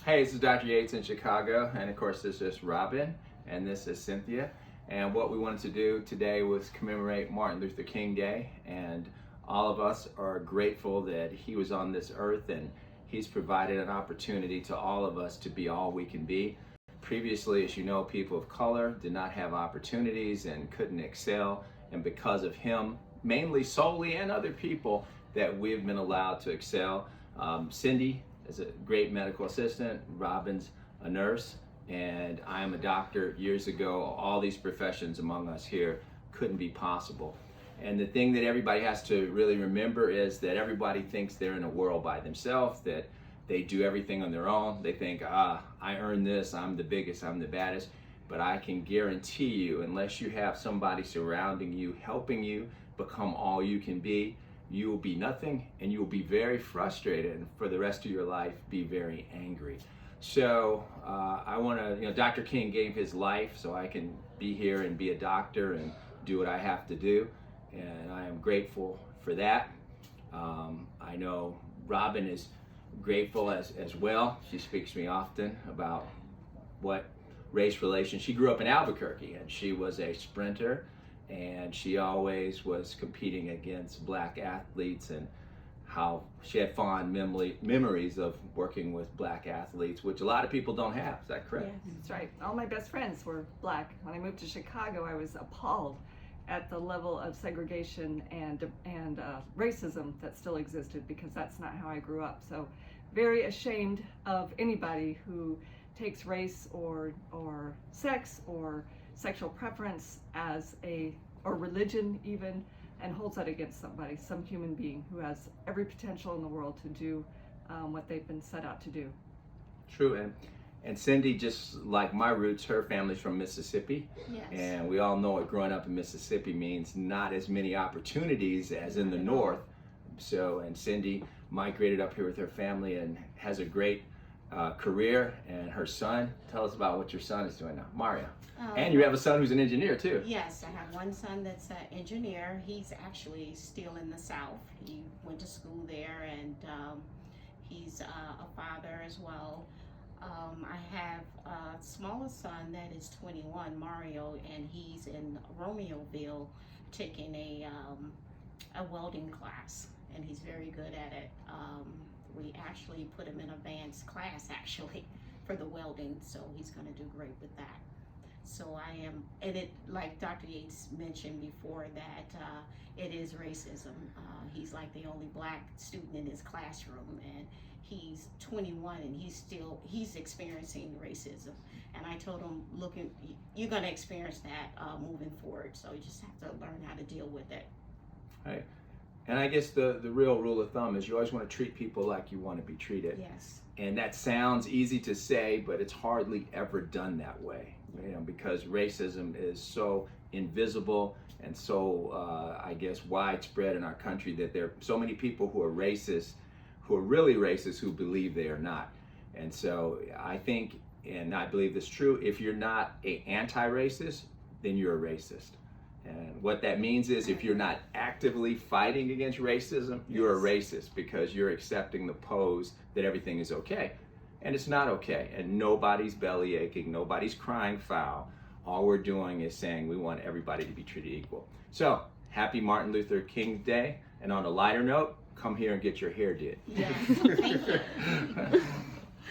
Hey, this is Dr. Yates in Chicago, and of course this is Robin, and this is Cynthia. And what we wanted to do today was commemorate Martin Luther King Day, and all of us are grateful that he was on this earth and he's provided an opportunity to all of us to be all we can be. Previously, as you know, people of color did not have opportunities and couldn't excel, and because of him, mainly solely and other people, that we've been allowed to excel. Cindy is a great medical assistant, Robin's a nurse, and I am a doctor. Years ago, all these professions among us here couldn't be possible. And the thing that everybody has to really remember is that everybody thinks they're in a world by themselves, that they do everything on their own. They think, I earned this, I'm the biggest, I'm the baddest. But I can guarantee you, unless you have somebody surrounding you, helping you become all you can be, you will be nothing, and you will be very frustrated, and for the rest of your life be very angry. So I want to, Dr. King gave his life so I can be here and be a doctor and do what I have to do, and I am grateful for that. I know Robin is grateful as well. She speaks to me often about what race relations. She grew up in Albuquerque, and she was a sprinter, and she always was competing against black athletes, and how she had fond memories of working with black athletes, which a lot of people don't have. Is that correct? Yes, that's right. All my best friends were black. When I moved to Chicago, I was appalled at the level of segregation and racism that still existed, because that's not how I grew up. So very ashamed of anybody who takes race or sex or sexual preference as or religion even, and holds that against somebody, some human being who has every potential in the world to do what they've been set out to do. True, and Cindy, just like my roots, her family's from Mississippi. Yes. And we all know what growing up in Mississippi means, not as many opportunities as in the north. So, and Cindy migrated up here with her family and has a great career, and her son. Tell us about what your son is doing now, Mario. And you have a son who's an engineer too. Yes, I have one son that's an engineer. He's actually still in the South. He went to school there, and he's a father as well. I have a smaller son that is 21, Mario, and he's in Romeoville taking a welding class, and he's very good at it. We actually put him in advanced class actually for the welding, so he's going to do great with that. So I am, and it, like Dr. Yates mentioned before, that it is racism. He's like the only black student in his classroom, and he's 21 and he's experiencing racism. And I told him, look, you're going to experience that moving forward, so you just have to learn how to deal with it. Right. And I guess the real rule of thumb is you always want to treat people like you want to be treated. Yes. And that sounds easy to say, but it's hardly ever done that way, because racism is so invisible and so, I guess, widespread in our country, that there are so many people who are racist, who are really racist, who believe they are not. And so I think, and I believe this is true, if you're not an anti-racist, then you're a racist. And what that means is, if you're not actively fighting against racism, you're a racist, because you're accepting the pose that everything is okay. And it's not okay. And nobody's belly aching, nobody's crying foul. All we're doing is saying we want everybody to be treated equal. So, happy Martin Luther King Day. And on a lighter note, come here and get your hair did. Yes, thank you.